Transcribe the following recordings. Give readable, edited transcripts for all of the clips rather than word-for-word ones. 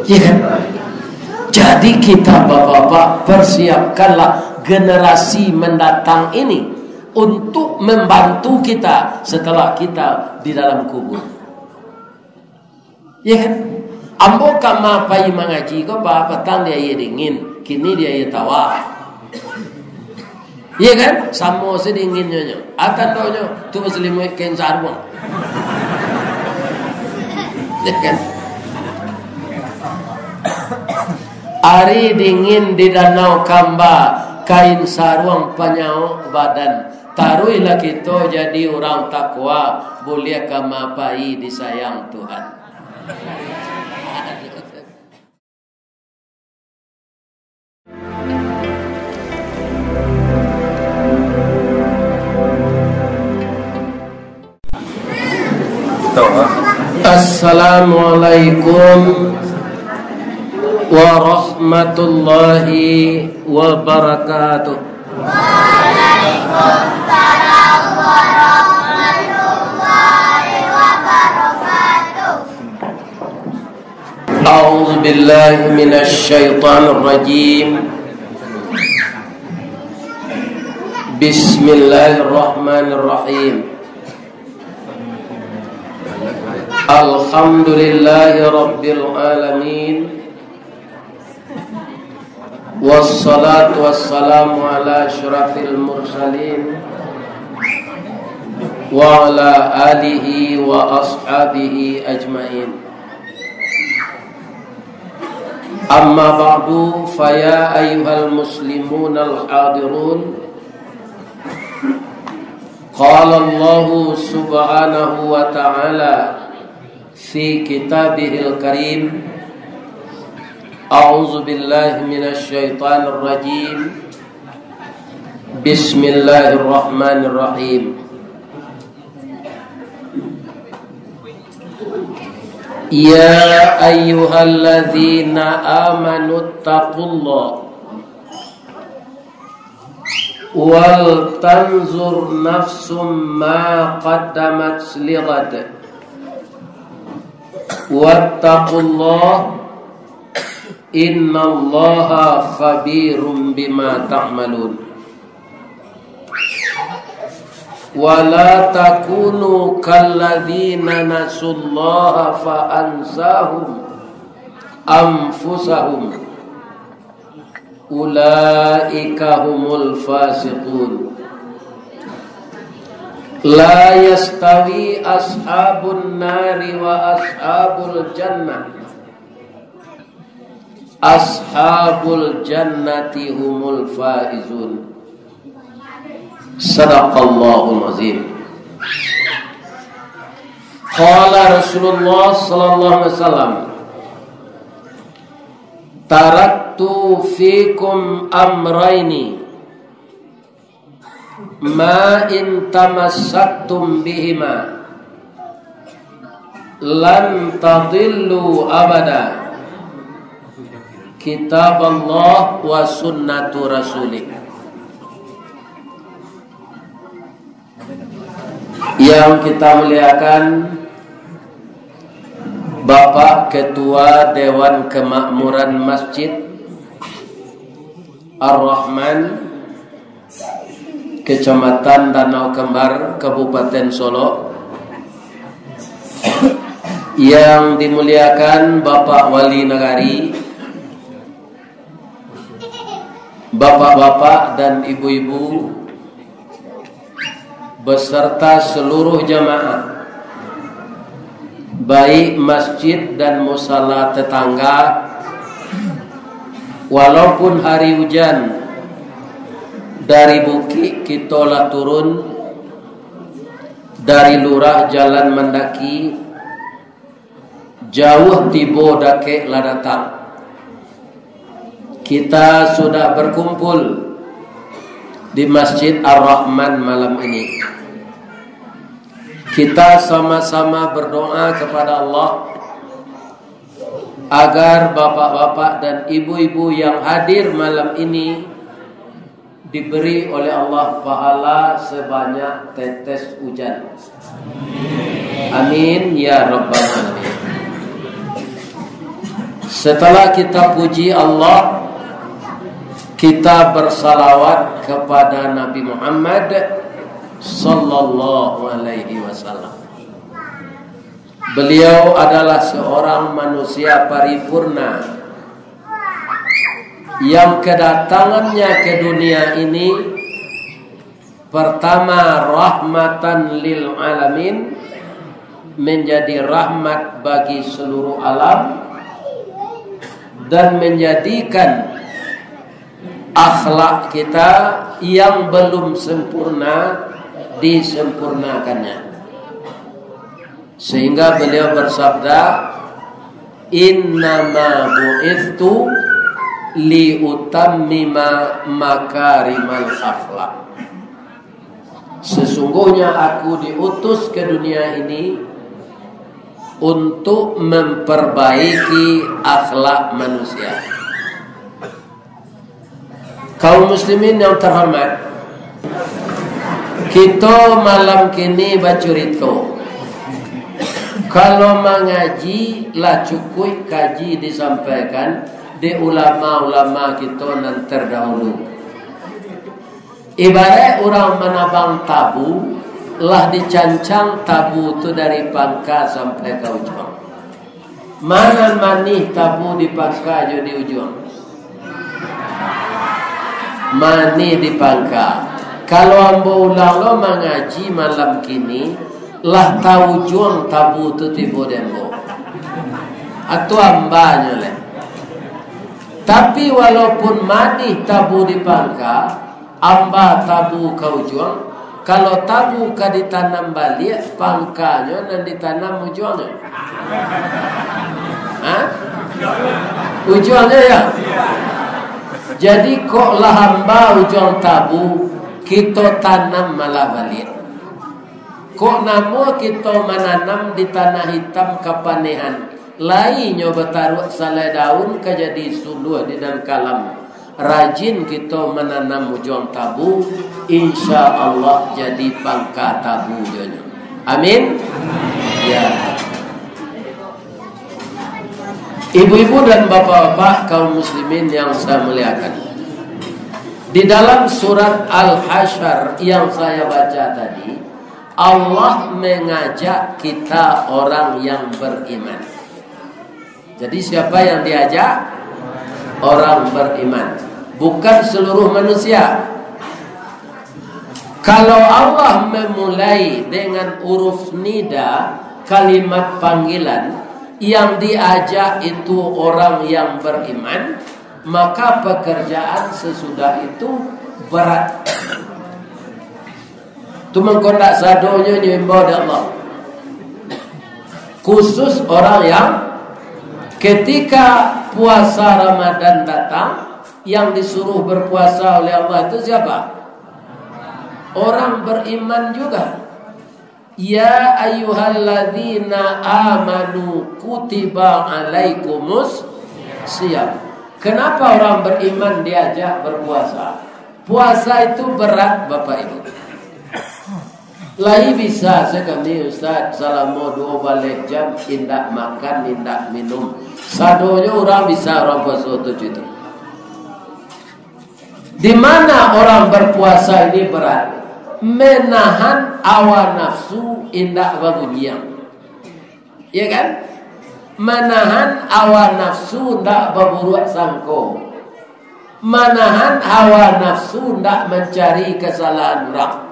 Ya kan? Jadi kita bapak-bapak persiapkanlah generasi mendatang ini untuk membantu kita setelah kita di dalam kubur. Ya kan? Ambo kama pai mengaji ko ba petang dia dingin, kini dia tawa. Ya kan? Samo sedingin nyonya. Akan donya tu muslim ken sarwang. Ya kan? Ari dingin di danau Kamba, kain sarung penyau badan. Taruhlah kita jadi orang takwa, boleh kamapai disayang Tuhan. Assalamualaikum warahmatullahi wabarakatuh. Waalaikumsalam warahmatullahi wabarakatuh. A'udzu billahi minasy syaithanir rajim. Bismillahirrahmanirrahim. Alhamdulillahi rabbil alamin. Wassalatu wassalamu ala asyrafil mursalin wa ala alihi wa ashabihi ajmain. Amma ba'du, faya ayyuhal muslimun al-hadirun. Qala Allah subhanahu wa ta'ala fi kitabihil karim, a'udzu billahi minasy syaithanir rajim. Bismillahirrahmanirrahim. Ya ayyuhalladzina amanu taqullaha wal tanzur nafsum ma qaddamat lighad wattaqullaha innallaha khabirum bima ta'malun. Wala takunu kalladzina nasullaha fa ansahum anfusahum ulaika humul fasiqun. La yastawi ashabun nari wa ashabul jannah. Ashabul jannati humul faizun. Sadaqallahul azim. Qala Rasulullah sallallahu alaihi wasallam, taraktu fikum amraini ma in tamassaktum bihima lan tadillu abada, kitab Allah wa sunnatu rasulih. Yang kita muliakan Bapak Ketua Dewan Kemakmuran Masjid Ar-Rahman, Kecamatan Danau Kembar, Kabupaten Solo. Yang dimuliakan Bapak Wali Nagari, bapak-bapak dan ibu-ibu, beserta seluruh jamaah, baik masjid dan musala tetangga. Walaupun hari hujan, dari bukit kita lah turun, dari lurah jalan mendaki, jauh tibo dake lah datang. Kita sudah berkumpul di Masjid Ar-Rahman malam ini. Kita sama-sama berdoa kepada Allah agar bapak-bapak dan ibu-ibu yang hadir malam ini diberi oleh Allah pahala sebanyak tetes hujan. Amin ya rabbal alamin. Setelah kita puji Allah, kita bersalawat kepada Nabi Muhammad sallallahu alaihi wasallam. Beliau adalah seorang manusia paripurna yang kedatangannya ke dunia ini pertama rahmatan lil alamin, menjadi rahmat bagi seluruh alam dan menjadikan akhlak kita yang belum sempurna disempurnakannya. Sehingga beliau bersabda, innama bu'ithtu liutammima makarimal akhlak. Sesungguhnya aku diutus ke dunia ini untuk memperbaiki akhlak manusia. Kaum muslimin yang terhormat, kita malam kini bacurito. Kalau mengaji lah cukup kaji disampaikan di ulama-ulama kita yang terdahulu. Ibarat orang menabang tabu, lah dicancang tabu itu dari pangka sampai ke ujung. Mana manih tabu di pangka jo di ujung? Manih di pangka. Kalau ambo ulang lo mengaji malam kini, lah tahu juang tabu tu tibo dembo atau ambanya le. Tapi walaupun manih tabu di pangka, amba tabu kau juang. Kalau tabu ka ditanam balik, pangkanya dan ditanam ujungnya. Ujungnya ya. Jadi kok lah hamba ujung tabu, kita tanam malah balik. Kok namo kita menanam di tanah hitam kepanehan, lainnya bertaruh salai daun ke jadi suluh di dalam kalam. Rajin kita menanam ujung tabu, insya Allah jadi pangka tabu jonya. Amin. Ya. Ibu-ibu dan bapak-bapak kaum muslimin yang saya muliakan, di dalam surat Al-Hasyr yang saya baca tadi, Allah mengajak kita orang yang beriman. Jadi siapa yang diajak? Orang beriman, bukan seluruh manusia. Kalau Allah memulai dengan huruf nida, kalimat panggilan, yang diajak itu orang yang beriman, maka pekerjaan sesudah itu berat. Itu mengkondak sadonya nyembah Allah. Khusus orang yang ketika puasa Ramadan datang, yang disuruh berpuasa oleh Allah itu siapa? Orang beriman juga. Ya ayyuhalladzina amanu kutiba alaikumus siyam. Kenapa orang beriman diajak berpuasa? Puasa itu berat Bapak Ibu. Lai bisa sekali Ustaz selama 2 balik jam indak makan, indak minum. Sadonya orang bisa orang puasa itu. Di mana orang berpuasa ini berat? Menahan hawa nafsu indak bagunyang. Ya kan? Menahan hawa nafsu ndak berbuat sangko. Menahan hawa nafsu ndak mencari kesalahan orang.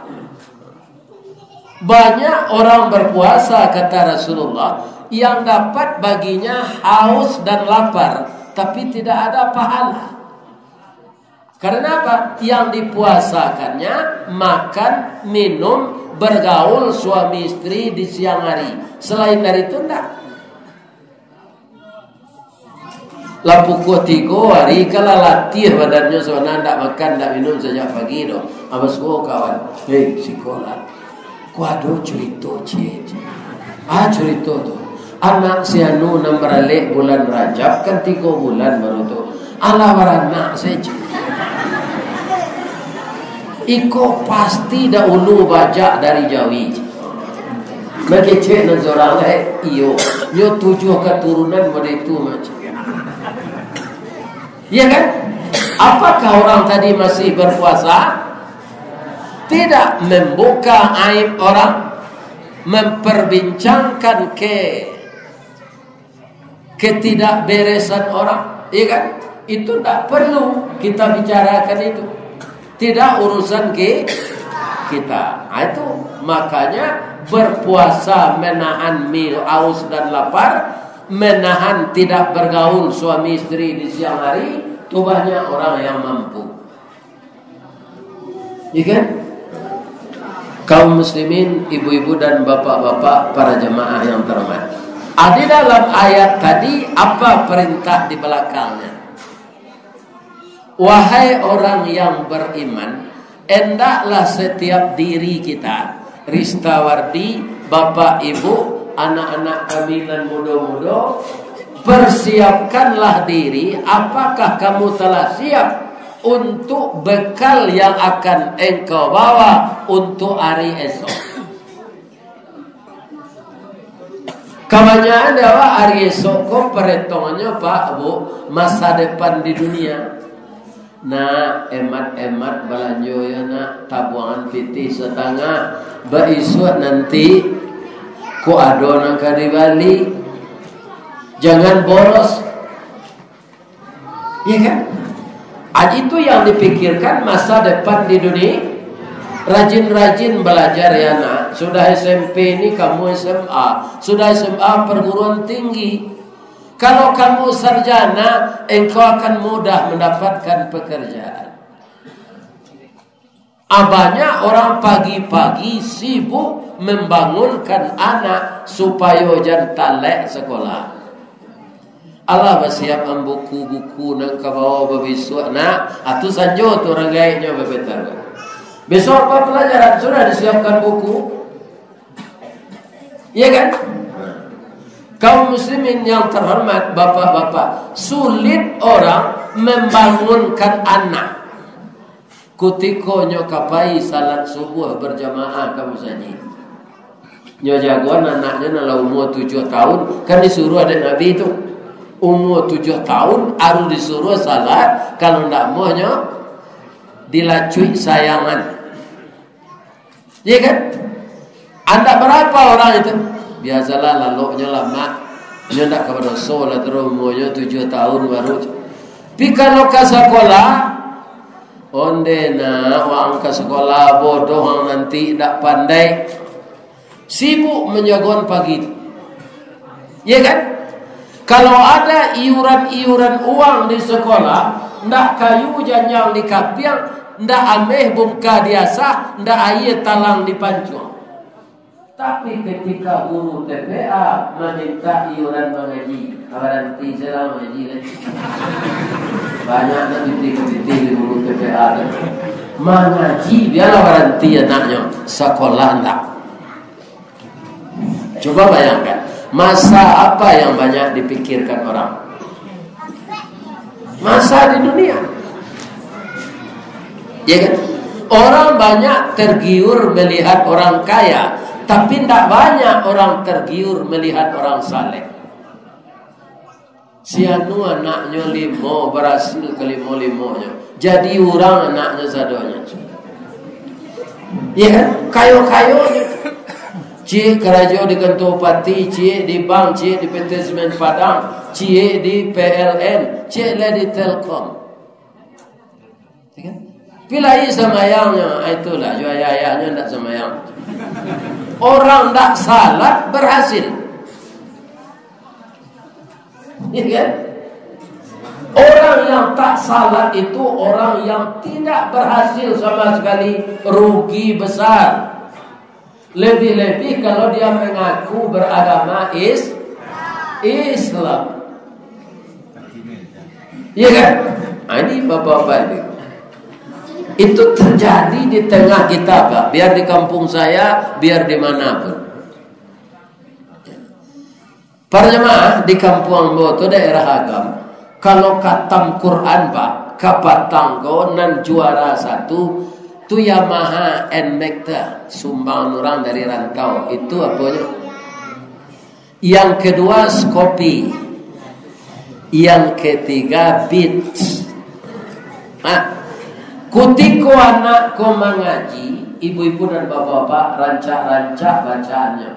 Banyak orang berpuasa kata Rasulullah yang dapat baginya haus dan lapar, tapi tidak ada pahala. Karena apa? Yang dipuasakannya makan, minum, bergaul suami istri di siang hari. Selain dari itu enggak. Lah pukul 3 hari kalau latih badannya soalnya enggak makan, enggak minum sejak pagi dong. Apa semua kawan? Hei sekolah. Kuado cerita cik. Cerita tu. Anak si anu nambaralik bulan Rajab kan 3 bulan baru tu. Ala baranak saja. Iko pasti dahulu baca dari Jawi. Bagi cik nazorang iyo. Nyo 7 keturunan pada itu macam. Iya kan? Apakah orang tadi masih berpuasa? Tidak membuka aib orang, memperbincangkan ketidakberesan orang, iya kan? Itu tidak perlu kita bicarakan itu. Tidak urusan kita. Itu makanya berpuasa menahan aus dan lapar, menahan tidak bergaul suami istri di siang hari, itu banyak orang yang mampu. Iya kan? Kaum muslimin, ibu-ibu dan bapak-bapak, para jemaah yang terhormat. Di dalam ayat tadi apa perintah di belakangnya? Wahai orang yang beriman, hendaklah setiap diri kita, Ristawardi, bapak ibu, anak-anak kami dan muda-muda, persiapkanlah diri. Apakah kamu telah siap untuk bekal yang akan engkau bawa untuk hari esok? Kebanyakan adalah hari esok kok perhitungannya Pak Bu, masa depan di dunia. Nah, emat-emat belanja ya nak, tabuangan piti setengah, berisut nanti ku ado nang di Bali. Jangan boros. Iya kan? Itu yang dipikirkan masa depan di dunia. Rajin-rajin belajar ya nak. Sudah SMP ini kamu SMA, sudah SMA perguruan tinggi. Kalau kamu sarjana, engkau akan mudah mendapatkan pekerjaan. Banyak orang pagi-pagi sibuk membangunkan anak supaya jangan lek sekolah. Allah bersiap buku-buku nang kabawa berbisuk nak. Atu sanjo tu orang gaiknya berbetar. Besok apa pelajaran sudah disiapkan buku? Iya kan? Kaum muslimin yang terhormat, bapak-bapak, sulit orang membangunkan anak. Kutiko nyokapai salat subuh berjamaah kamu saja. Nyo jagoan anaknya nala umur 7 tahun, kan disuruh ada Nabi itu. Umur 7 tahun harus disuruh salat, kalau ndak mau nyo dilacui sayangan. Iya kan? Anda berapa orang itu? Biasalah laloknya lama. Nyo ndak kepada solat umurnya 7 tahun baru. Tapi kalau ke sekolah, onde na wang ke sekolah bodoh nanti ndak pandai. Sibuk menjagoan pagi. Iya kan? Kalau ada iuran-iuran uang di sekolah, ndak kayu janjang di kapiang, ndak ameh bungka diasah, ndak air talang di pancuang. Tapi ketika guru TPA meminta iuran mengaji, nanti saya mengaji lagi. Banyak titik-titik di guru TPA kan. Mengaji biarlah berhenti anaknya, sekolah ndak. Coba bayangkan, masa apa yang banyak dipikirkan orang? Masa di dunia. Ya kan? Orang banyak tergiur melihat orang kaya, tapi tidak banyak orang tergiur melihat orang saleh. Si anu anaknya 5 berhasil ke 5-5-nya. Jadi orang anaknya sadonya. Ya kan? Kayo-kayo cie kerajaan di kantor pati, cie di bank, cie di PT Semen Padang, cie di PLN, cie lah di Telkom. Ya kan? Pilai semayangnya, itulah jo ayahnya ndak semayang. Orang ndak salat berhasil. Ya kan? Orang yang tak salat itu orang yang tidak berhasil sama sekali, rugi besar. Lebih-lebih kalau dia mengaku beragama Islam. Iya kan? Ini bapak-bapak itu terjadi di tengah kita, Pak. Biar di kampung saya, biar di manapun. Para jemaah di kampung Boto daerah Agam, kalau katam Quran, Pak, kapatanggo nan juara 1 tu Yamaha NMAX sumbang orang dari rantau. Itu apanya? Yang kedua Scoopy, yang ketiga Beats, Nah, kutiko anak ko mengaji, ibu-ibu dan bapak-bapak rancak-rancak bacaannya.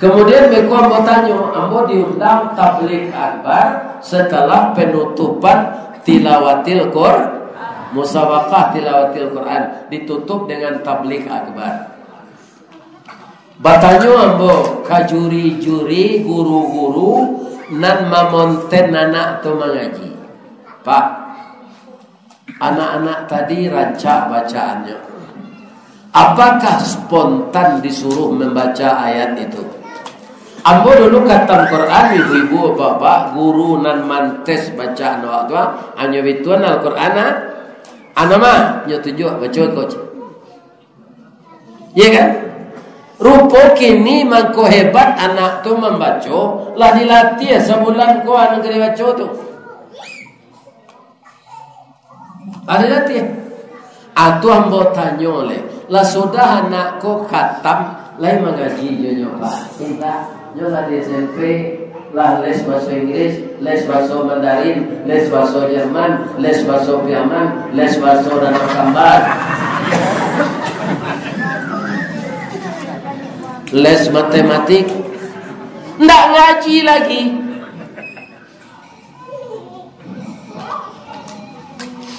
Kemudian mereka mau tanya, ambo diundang tabligh akbar setelah penutupan tilawatil Qur'an, musabaqah tilawatil Qur'an, ditutup dengan tabligh akbar. Batanyo ambo kajuri-juri guru-guru nan mamonten anak tu mengaji. Pak, anak-anak tadi rancak bacaannya. Apakah spontan disuruh membaca ayat itu? Ambo dulu khatam Quran, ibu-ibu bapak guru nan mantes bacaan waktu hanya bituan Al-Quran anama nyotujo baca coach. Iya kan? Rupo kini mangko hebat anak tu membaca, lah dilatih sebulan ko anak kena baca tu. Ada latih. Atu ambo tanyo le, lah sudah anak ko khatam, lai mengaji nyo Pak. Tidak, nyo lah di SMP, lah les bahasa Inggris, les bahasa Mandarin, les bahasa Jerman, les bahasa Piaman, les bahasa Danau Kambar. Les matematik, ndak ngaji lagi.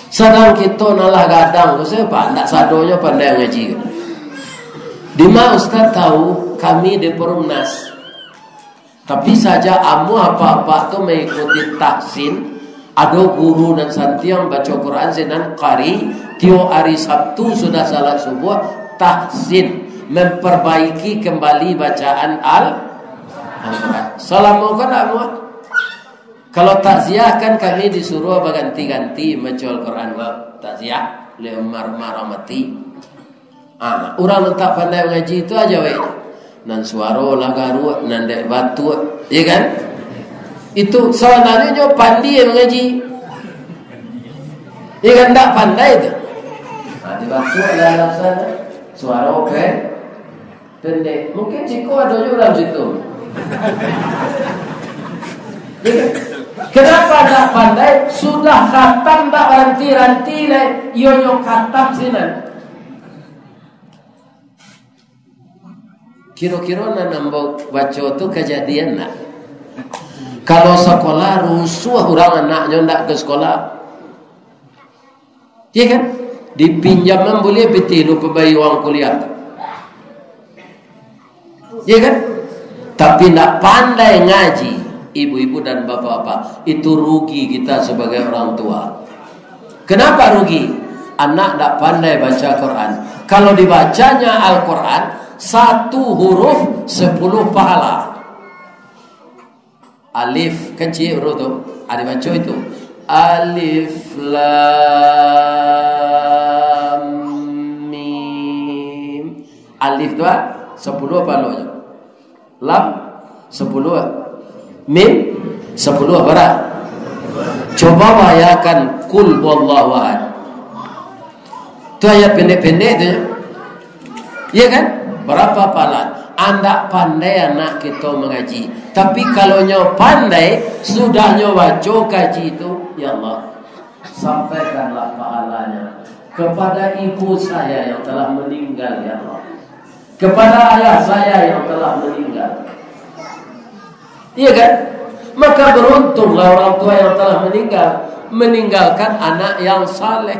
Sedang kita nalah gadang, saya pak ndak sadonya pandai ngaji. Dima Ustaz tahu kami di Perumnas, tapi saja amu apa-apa tu mengikuti tahsin. Ada guru dan santi yang baca Quran senan qari, tio hari Sabtu sudah salat subuh tahsin, memperbaiki kembali bacaan Al-Quran. Salam mau kan tak mau? Kalau takziah kan kami disuruh berganti-ganti baca Al-Quran. Takziah le mar-mar mati. Orang tak pandai mengaji itu aja weh. Nan suara lagaru, nan dek batu, ya kan? Itu sebenarnya pandai mengaji. Ya kan tak pandai itu. Di batu ada sana suara oke. Pendek. Mungkin Ciko ada juga dalam situ. Kenapa tak pandai? Sudah khatam tak ranti-ranti le, yo khatam sinan. Kira-kira nambah baca tu kejadian nak. Kalau sekolah rusuh orang anaknya ndak ke sekolah. Ya kan? Dipinjam boleh betilu pebayi uang kuliah. Ya kan? Tapi nak pandai ngaji, ibu-ibu dan bapak-bapak, itu rugi kita sebagai orang tua. Kenapa rugi? Anak tak pandai baca Quran. Kalau dibacanya Al-Quran, 1 huruf 10 pahala. Alif kecil huruf tu, ada baca itu. Alif lam mim. Alif tu 10 pahala. Lam 10, mim 10 berapa? Coba bayangkan kul huwallahu ahad. Itu ayat pendek-pendek tu. Ya kan? Berapa pahala? Anda pandai anak kita mengaji. Tapi kalau nyo pandai, sudah nyo baca kaji itu, ya Allah, sampaikanlah pahalanya kepada ibu saya yang telah meninggal, ya Allah. Kepada ayah saya yang telah meninggal. Iya kan? Maka beruntunglah orang tua yang telah meninggal, meninggalkan anak yang saleh.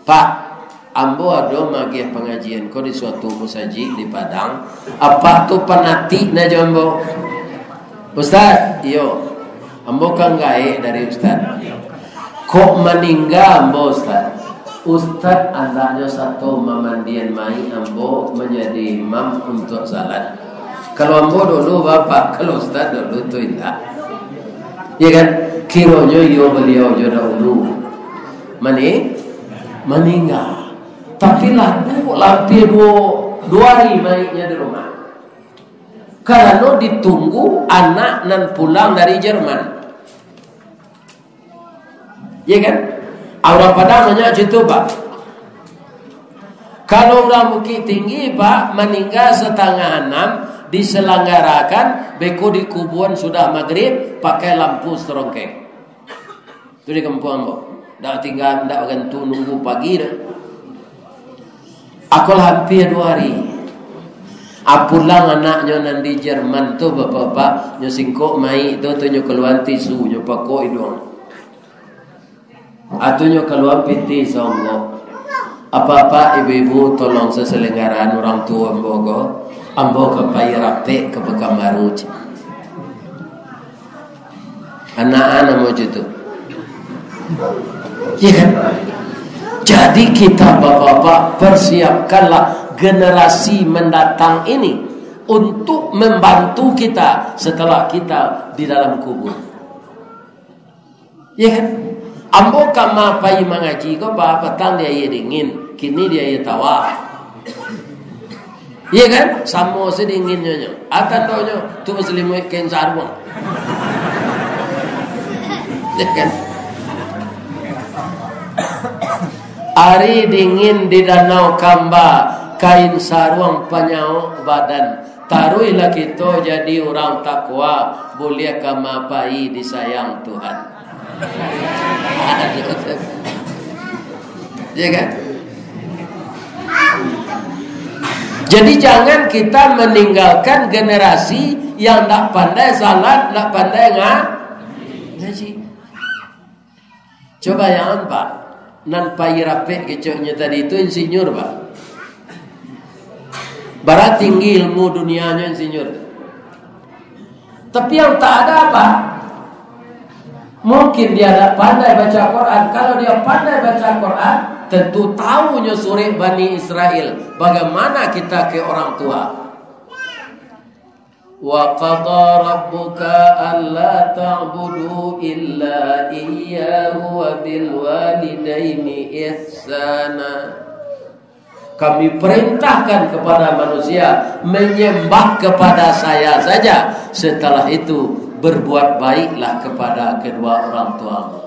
Pak, ambo ada magih pengajian ko di suatu musajid di Padang. Apa tu penati na jambo? Ustaz, iyo. Ambo kan gae dari Ustaz. Kok meninggal ambo Ustaz? Ustaz anaknya satu memandian mai, ambo menjadi imam untuk salat. Kalau ambo dulu bapak, kalau Ustaz dulu tu indah. Ya kan? Kiranya yo beliau jodoh dulu meninggal. Tapi lampi 2 hari mainnya di rumah. Karena ditunggu anak nan pulang dari Jerman. Ya kan? Orang Padang banyak situ Pak. Kalau orang Bukit Tinggi Pak, meninggal 5:30 diselenggarakan, beko di kuburan sudah maghrib pakai lampu serongkeng. Tu di kampung ambo. Dah tinggal ndak gantu nunggu pagi dah. Aku hampir 2 hari. Apulang anaknya nanti Jerman tu bapak-bapak nyo singkok mai tu nyo keluar tisu nyo pakok idong. Atau nyo keluar piti songgo. Apa-apa ibu-ibu tolong seselenggaran orang tua ambo kepai rapi ke Pekanbaru. Anak-anak mau gitu. Ya kan? Jadi kita bapak-bapak persiapkanlah generasi mendatang ini untuk membantu kita setelah kita di dalam kubur. Ya kan? Ambo kama pai mengaji ko ba petang dia dingin, kini dia tawa. Ya kan? Samo sedingin nyonya. Akan donyo tu muslim ken sarwang. Ya kan? Ari dingin di danau Kamba, kain sarung penyau badan. Taruhlah kita jadi orang takwa, boleh kamapai disayang Tuhan. Ya kan? Jadi jangan kita meninggalkan generasi yang tak pandai salat, tak pandai ngaji. Coba yang Pak, nan pai rapek kecoknya tadi itu insinyur Pak. Barat tinggi ilmu dunianya insinyur. Tapi yang tak ada apa? Mungkin dia tak pandai baca Quran. Kalau dia pandai baca Quran, tentu tahunya surah Bani Israel. Bagaimana kita ke orang tua? Wa qada rabbuka alla ta'budu illa iyyahu wa bil walidaini ihsana. Kami perintahkan kepada manusia menyembah kepada saya saja. Setelah itu berbuat baiklah kepada kedua orang tuamu.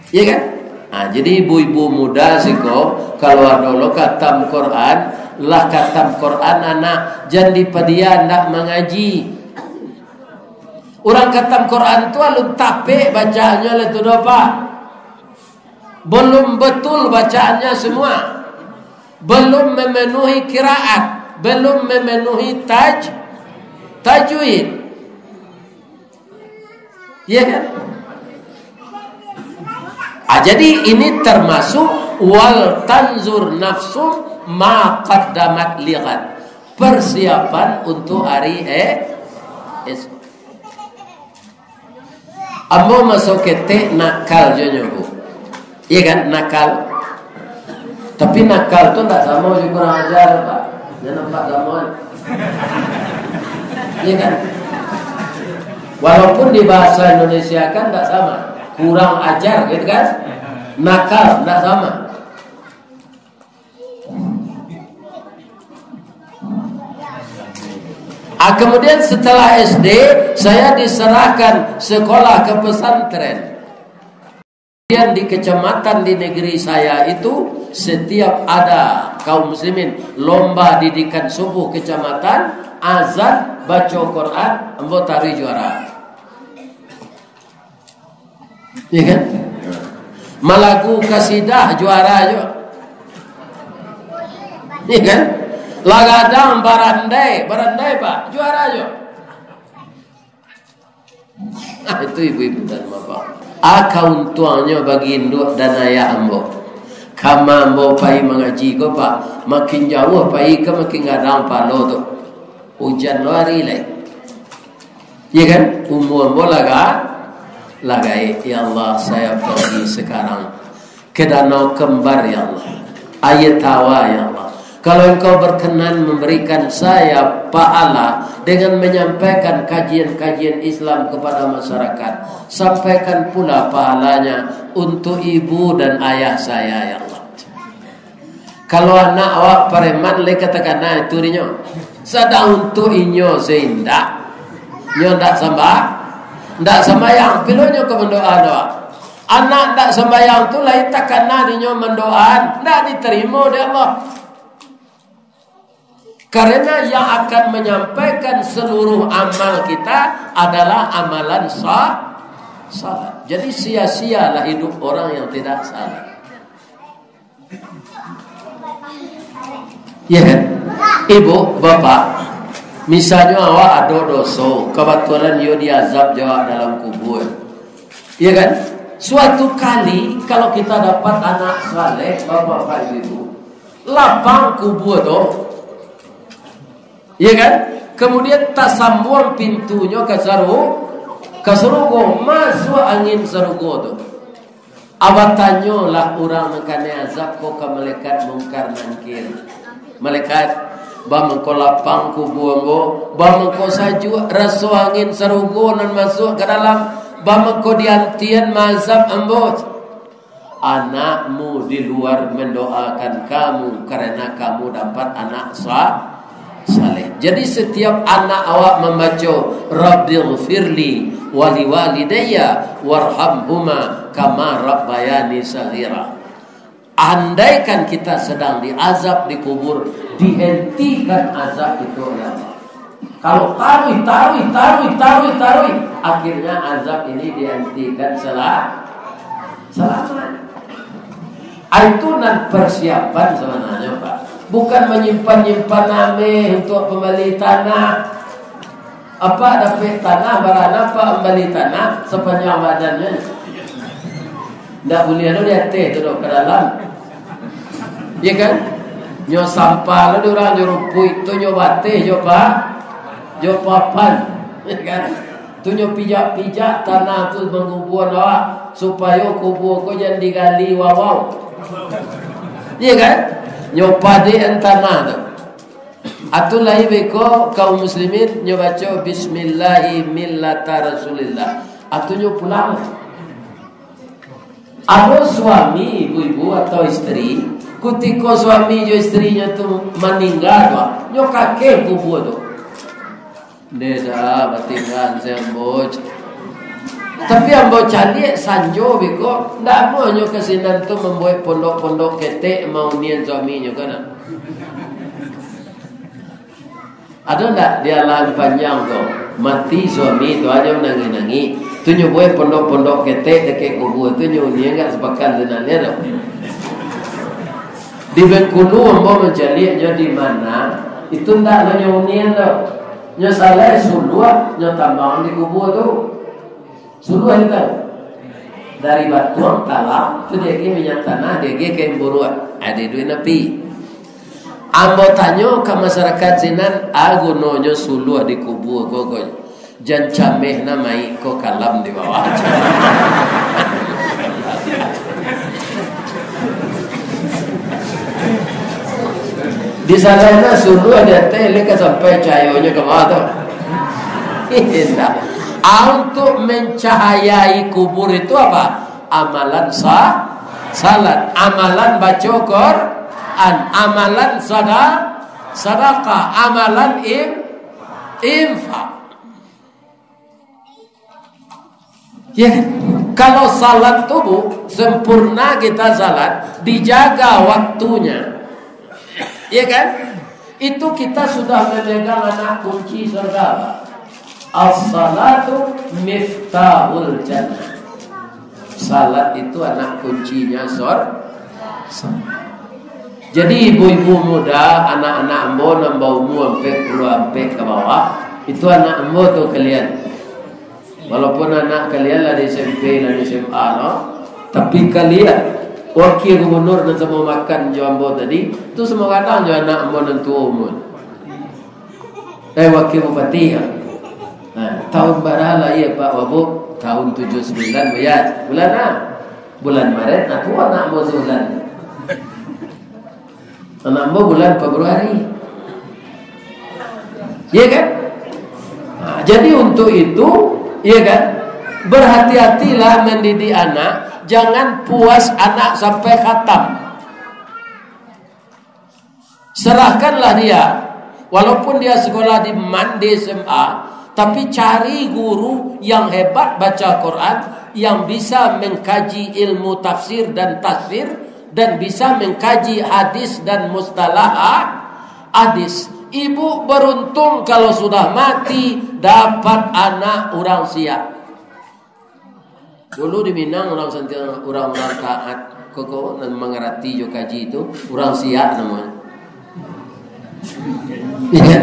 Ya kan? Nah, jadi ibu-ibu muda siko kalau ada lo katam Quran, lah katam Quran anak jadi padia ndak mengaji. Orang katam Quran tu alun tape bacanya le tu dopa. Belum betul bacaannya semua. Belum memenuhi qiraat, belum memenuhi tajwid. Ya kan? Jadi ini termasuk wal tanzur nafsum ma qaddamat liqad. Persiapan untuk hari esok. Ambo masuk ketek nakal jonyo bu. Iya kan, nakal. Tapi nakal tu tak sama juga kurang ajar Pak. Jangan nampak gamuan. Iya kan? Walaupun di bahasa Indonesia kan tak sama. Kurang ajar gitu kan? Nakal tak sama. Kemudian setelah SD saya diserahkan sekolah ke pesantren. Kemudian di kecamatan di negeri saya itu setiap ada kaum muslimin lomba didikan subuh kecamatan, azan, baca Quran, ambo tarik juara. Ya kan? Malagu kasidah juara juga. Ya kan? Lagadang barandai Pak, juara juga. Itu ibu-ibu dan bapak. Akaun tuangnya bagi induk dan ayah ambo. Kama ambo pai mengaji ko Pak, makin jauh pai ke makin gadang palo tu. Hujan luari lai. Ya kan? Umur ambo lagai ya Allah saya pergi sekarang ke danau kembar ya Allah. Ayat tawa ya Allah. Kalau engkau berkenan memberikan saya pahala dengan menyampaikan kajian-kajian Islam kepada masyarakat, sampaikan pula pahalanya untuk ibu dan ayah saya ya Allah. Kalau anak awak pareman le katakan nah itu dinyo. Sada untuk inyo seindak. Nyo ndak sembah. Ndak sembahyang pilonyo ke mendoa doa. Anak ndak sembahyang tu lain takkan nah dinyo mendoa, ndak diterima oleh Allah. Karena yang akan menyampaikan seluruh amal kita adalah amalan salat. Jadi sia-sialah hidup orang yang tidak salat. Ya kan? Ibu, bapak, misalnya awak ada dosa, kebetulan you diazab jawab dalam kubur. Ya kan? Suatu kali kalau kita dapat anak saleh, bapak ibu, lapang kubur tu. Ya kan? Kemudian tak sambung pintunya ke serugo, masuk angin serugo tu. Awak tanyalah orang mengkane azab ko ke malaikat mungkar nangkir. Malaikat ba mengko lapang kubur mo, ba mengko saju rasa angin serugo nan masuk ke dalam, ba mengko diantian mazab ambot. Anakmu di luar mendoakan kamu karena kamu dapat anak saleh. Jadi setiap anak awak membaca Rabbighfirli wa liwalidayya warhamhuma kama rabbayani shaghira. Andaikan kita sedang diazab di kubur, dihentikan azab itu oleh Allah. Kalau taruh, akhirnya azab ini dihentikan selamat. Itu nan persiapan sebenarnya, Pak. Bukan menyimpan ame untuk pembeli tanah. Apa dapat tanah barana apa pembeli tanah sepanjang badannya. Tidak boleh ada lihat teh tu ke dalam. Ya kan? Nyo sampah lalu orang nyo rumput tu nyo bate nyo papan. Ya kan? Tu nyo pijak tanah tu mengubur awak supaya kubur ko jangan digali wawau. Ya kan? Nyo padean tanah tu. Atulah beko kaum muslimin nyo baca bismillahi millata rasulillah. Atu nyo pulang. Ada suami ibu-ibu atau istri, ketika suami jo istrinya tu meninggal, nyo kakek kubur tu. Deda batingan semboj. Tapi ambo candi sanjo beko, ndak mau nyo kesinan tu membuat pondok-pondok ketek mau nian suaminya kan. Ada ndak di alam panjang tu mati suami tu aja menangi-nangi. Tu nyo buat pondok-pondok ketek dekat kubur tu nyo ni enggak sepakan denannya dah. Di Bengkulu ambo mencari nyo di mana itu ndak nyo nian dah. Nyo salah suluh nyo tambang di kubur tu. Suluh itu dari batuang talam tu dia ke minyak tanah dia ke buruan. Ada duit napi. Ambo tanyo ke masyarakat sinan aku nonyo suluh di kubur gogoy. Jan cameh namai ko kalam di bawah. Di sana suluh ada tele ke sampai cahayonya ke bawah tu. Indah. Untuk mencahayai kubur itu apa? Amalan salat, amalan baca Quran, amalan sedekah, amalan infak. Ya, kalau salat tubuh sempurna kita salat, dijaga waktunya. Ya kan? Itu kita sudah memegang anak kunci surga. As-salatu miftahul jannah. Salat itu anak kuncinya surga. Jadi ibu-ibu muda, anak-anak ambo nambah umur sampai ke bawah, itu anak ambo tuh kalian. Walaupun anak kalian lah di SMP, lah di SMA, no? Tapi kalian wakil gubernur dan semua makan jo ambo tadi, itu semua kadang jo anak ambo dan tua umur. Wakil bupati ya. Nah, tahun baralah ya Pak Wabuk, tahun 79 bayar. Bulan bulan Maret, aku anak ambo sebulan. Anak ambo bulan Februari. Iya kan? Nah, jadi untuk itu, iya kan? Berhati-hatilah mendidik anak, jangan puas anak sampai khatam. Serahkanlah dia. Walaupun dia sekolah di MAN, di SMA, tapi cari guru yang hebat baca Quran, yang bisa mengkaji ilmu tafsir dan tasfir, dan bisa mengkaji hadis dan mustalah hadis. Ibu beruntung kalau sudah mati dapat anak orang siap. Dulu di Minang orang sentiasa orang taat koko dan mengerti jo kaji itu orang siap namanya. Iya.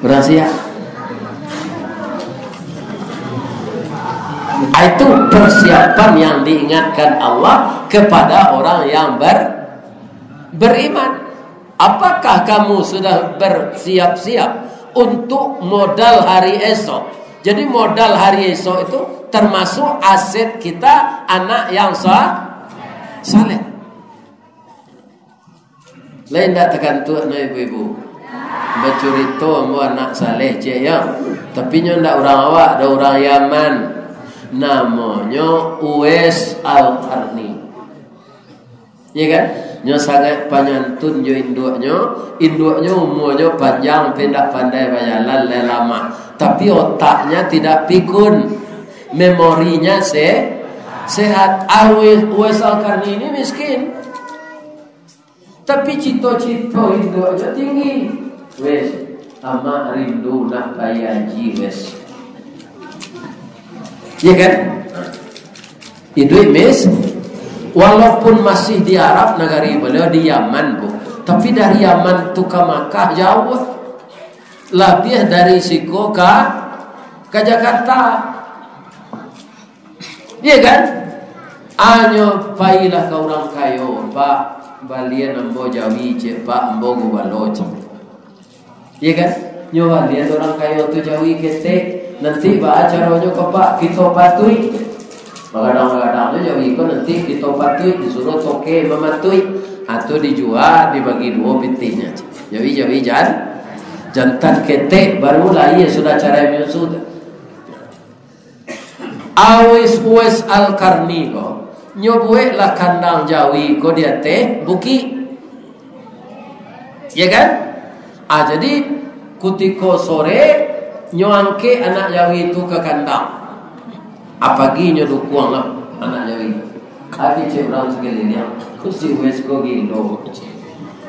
Orang siap. Itu persiapan yang diingatkan Allah kepada orang yang beriman. Apakah kamu sudah bersiap-siap untuk modal hari esok? Jadi modal hari esok itu termasuk aset kita anak yang saleh. Lain tak tekan tu ibu-ibu. Bercerita mu anak saleh cik ya. Tapi nyo ndak orang awak, ada orang Yaman. Namanya Uwais Al-Qarni. Ya kan? Nyo sangat penyantun jo induknya umurnya panjang, pindah pandai bayalan lama. Tapi otaknya tidak pikun, memorinya sehat. Uwais Al-Qarni ini miskin, tapi cita-cita induknya tinggi. Wes, ama rindu nak bayaji wes. Ya kan? Itu mis. Walaupun masih di Arab negari beliau di Yaman bu, tapi dari Yaman tu ke Makkah jauh, lebih dari Siko ke Jakarta, iya kan? Anyo pailah ke orang kayo, pak balian ambo jawi cek pak ambo gubalo cek, iya kan? Nyo balian orang kayo tu jawi ketek, nanti ba acaranya ke pak kita patui. Kadang-kadangnya jawi ko nanti kita patui disuruh toke mematui atau dijual dibagi dua pitinya. Jawi jantan ketek baru lah ia sudah cara yang sudah. Uwais Al-Qarni ko nyobuek lah kandang jawi ko dia teh buki. Ya kan? Jadi kutiko sore nyoangke anak jawi itu ke kandang. Apagi nyo dukuang lah anak jawi. Adi cek orang sekalian kusi wes ko gilo.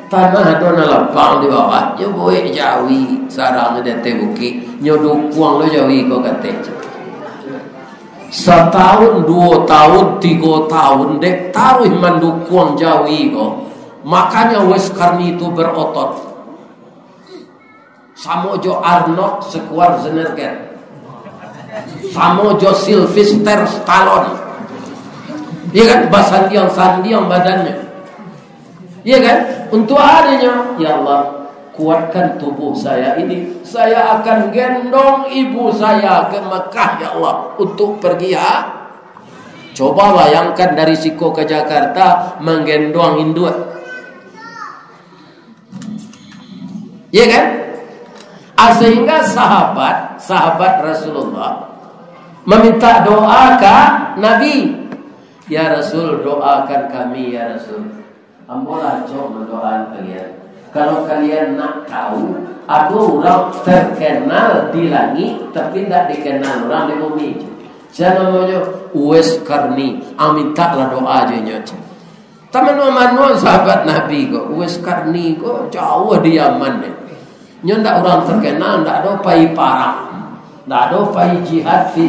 Tanah ada na lapang di bawah. Nyo boy jawi sarang de tebuki. Nyo dukuang lo jawi ko kate. Setahun, 2 tahun, 3 tahun dek taruh mandukuang jawi ko. Makanya Uwais Qarni itu berotot. Samojo Arnold Schwarzenegger. Samo jo Sylvester Stallone. Iya kan? Basandiang badannya. Iya kan? Untuk adanya, ya Allah, kuatkan tubuh saya ini. Saya akan gendong ibu saya ke Mekah ya Allah untuk pergi Coba bayangkan dari Siko ke Jakarta menggendong induk. Iya kan? Sehingga sahabat Rasulullah meminta doa ke Nabi. Ya Rasul, doakan kami ya Rasul. Ambolah coba mendoakan kalian. Kalau kalian nak tahu, ada orang terkenal di langit tapi tidak dikenal orang di bumi. Siapa namanya? Uwais Qarni. Mintalah doa aja nyonya. Teman-teman sahabat Nabi kok Uwais Qarni kok jauh di Yaman deh. Nyo ndak orang terkenal, ndak ada pai parang, ndak ada pai jihad fi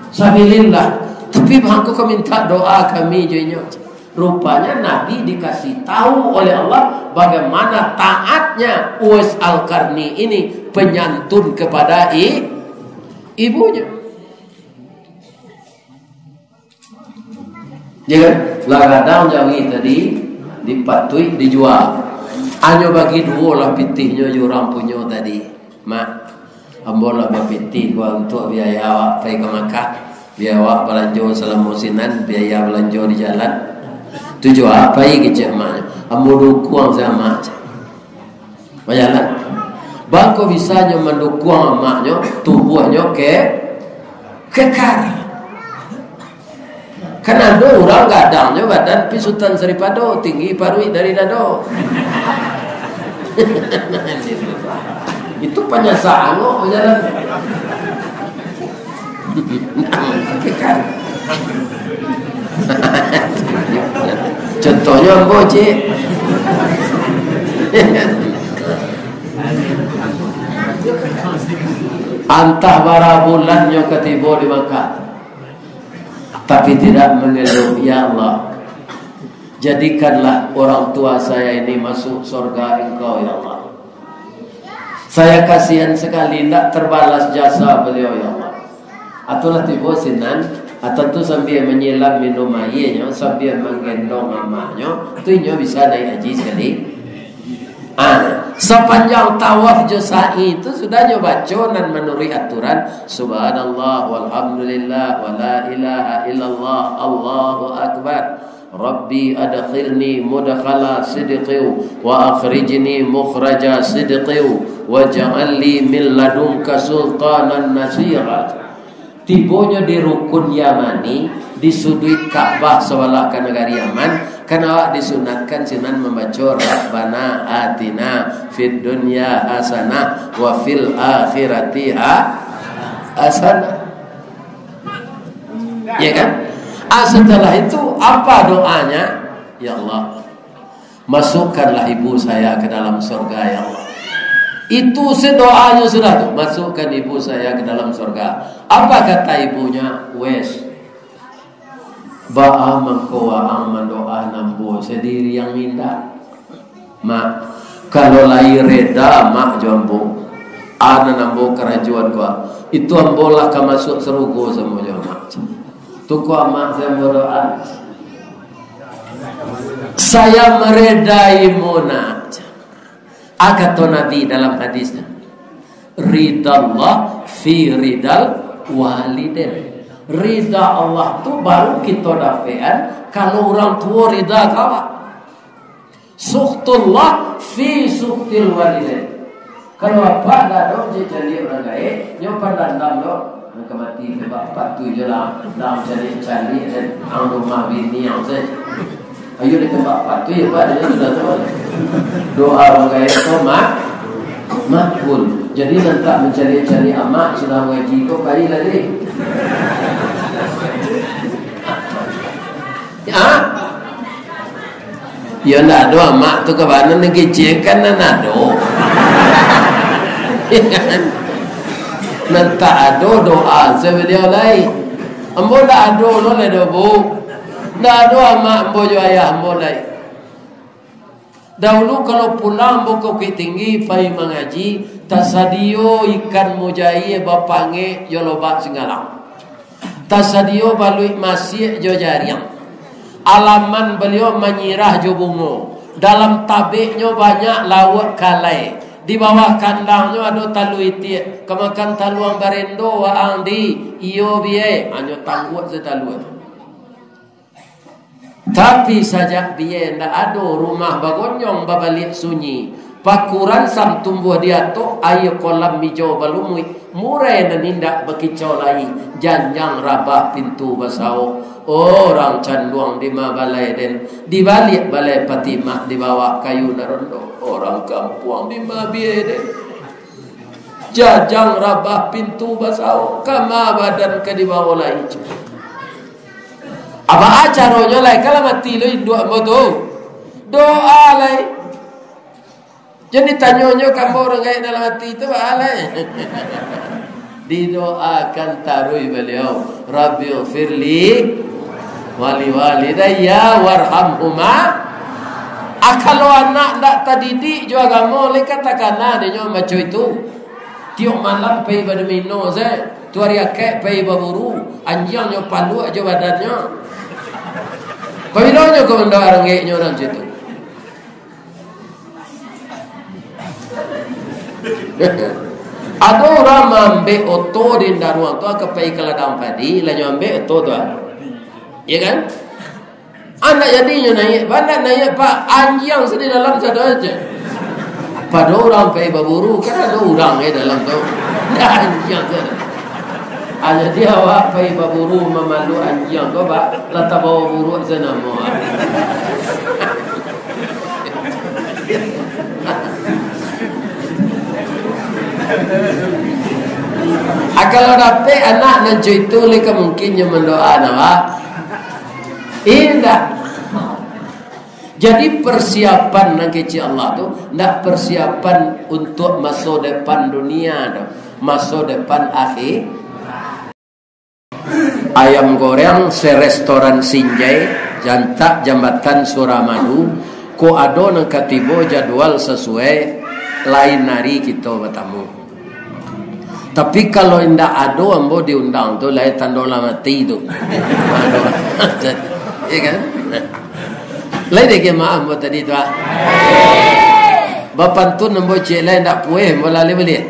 sabilillah. Tapi bangku kau minta doa kami jenyo. Rupanya Nabi dikasih tahu oleh Allah bagaimana taatnya Uwais Al-Qarni ini penyantun kepada ibunya. Jangan lagadang jawi tadi dipatui dijual. Hanya bagi 2 lah pitihnya orang punya tadi. Mak, ambola bapitih gua untuk biaya awak pergi ke Makkah, biaya awak belanja selama musinan, biaya belanja di jalan. Tujuh apa ini kecik maknya? Ambo dukung sama mak. Bayalan. Bangko bisanya mendukung maknya, tubuhnya kekar. Kan ada orang gadangnya badan pisutan seripado tinggi parui dari dado. Itu penyasaan lo jalan. Kan. Contohnya boce. Antah bara bulannya ketiba di Makkah, tapi tidak mengeluh, ya Allah, jadikanlah orang tua saya ini masuk surga Engkau, ya Allah. Saya kasihan sekali, tidak terbalas jasa beliau, ya Allah. Atulah tiba sinan, atau tu sambil menyelam minum airnya, sambil menggendong mamanya, tu inyo bisa naik haji sekali. Sepanjang tawaf sa'i itu sudah baca dan menurut aturan subhanallah walhamdulillah wa la ilaha illallah Allahu akbar rabbi adkhilni mudkhala sidqi wa akhrijni mukhraja sidqi waj'al li min ladunka sultanan nasira. Tibonya di rukun Yamani, di sudut Ka'bah sebelah ke negara Yaman. Karena disunatkan sinan membaca Rabbana atina fid dunya hasanah wa fil akhirati hasanah. Ya kan? Setelah itu apa doanya? Ya Allah, masukkanlah ibu saya ke dalam surga, ya Allah. Itu sedoanya sudah tuh, masukkan ibu saya ke dalam surga. Apa kata ibunya? Wes ba'a mengkowa ang mendoa nambo sendiri yang minta. Mak, kalau lai reda mak jombo ana nambo kerajuan gua itu ambolah ka masuk serugo semuanya mak. Tuku mak saya berdoa, saya meredai mona. Kata Nabi dalam hadisnya, ridallah fi ridal walidain. Rida Allah tu baru kita dapatkan kalau orang tua rida kawan. Suhtullah fi suhtil walidain. Kalau apa dah dok jadi orang lain, nyopan dandam dok, kemati ke bapak tu je lah, dah cari dan ang rumah bini yang saya. Ayo dekat bapak tu ya pak, dia sudah tahu. Doa orang lain tu makbul. Jadi nanti mencari-cari amak sudah ngaji kok bayi lagi. Ya ndak ada amak tu ke mana ngecekan dan ada. Nanti ada doa sebeliau lain. Ambo ndak ada lo le do bu. Ndak ada amak ambo jo ayah ambo lain. Dahulu kalau pulang bukit tinggi pai mengaji tasadio ikan mujai bapange yo loba singalang. Tasadio balui masih jo jariang. Alaman beliau menyirah jo bungo. Dalam tabiknya banyak lawak kalai. Di bawah kandangnya ada talu itik. Kemakan taluang barendo wa andi iyo biye anyo tangguat setalu. Tapi saja biye ndak ada rumah bagonyong babalik sunyi. Pakuran sam tumbuh dia tu ayo kolam hijau balumui. Murai dan indak bekicau lagi. Janjang rabah pintu basau. Orang canduang di balai den. Di balik balai Fatimah di bawah kayu narondo. Orang kampung di biye den. Janjang rabah pintu basau. Kama badan ke di bawah lagi. Apa acaranya lai kalau mati lo dua moto doa lai. Jadi tanyonyo kamu orang kaya dalam hati itu alai. Didoakan tarui beliau, Rabbi firli wali walidayya warhamhuma. Kalau anak ndak tadidik jo agama le katakanlah dia macam itu. Tiap malam pergi pada minum saya. Tu hari akak pergi berburu, anjingnya palu aja badannya. Pemilaunya kau mendoa renggeknya orang situ. Ada orang ambil oto di daruang tu, kepai ke ladang padi, lalu ambil oto tu. Ya kan? Anak jadinya naik, banyak naik pak anjing sedih dalam satu aja. Pada orang pergi berburu, kan ada orang dalam tu. Anjing tu. Jadi awak pergi berburu memalu anjing kau bak letak bawa buru sana mau. Kalau dapat anak nanti itu leka mungkinnya mendoa nama. Indah. Jadi persiapan nang kecil Allah tu, nak persiapan untuk masa depan dunia tu. masa depan akhir. Ayam goreng serestoran Sinjai jantak jambatan Suramadu ko ado nang katibo jadwal sesuai lain hari kita bertamu. Tapi kalau indah ado ambo diundang tu lain tandola mati tu. Ado. Iya kan? Lain dek maaf buat tadi tu. Bapak tu nambo cek lain tak pueh bola beli.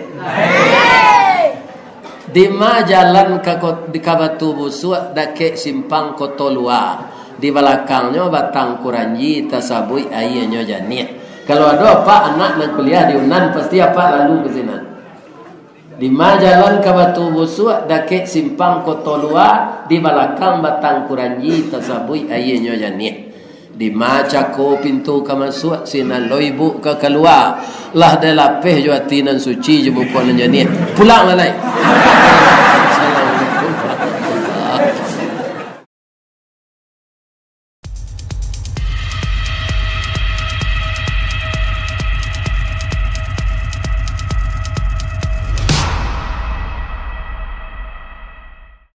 Di ma jalan di Kabatu Busuk dake simpang Kotolua. Di belakangnya batang kuranji tasabui ayahnya janiah. Kalau ada apa anak nak kuliah di Unan pasti apa lalu ke sini. Di ma jalan Kabatu Busuk dake simpang Kotolua di belakang batang kuranji tasabui ayahnya janiah. Di ma cako pintu ka masuk sinan lo ibu ke keluar lah de lapeh jo atinan suci je bukan janiah. Pulang lah lai.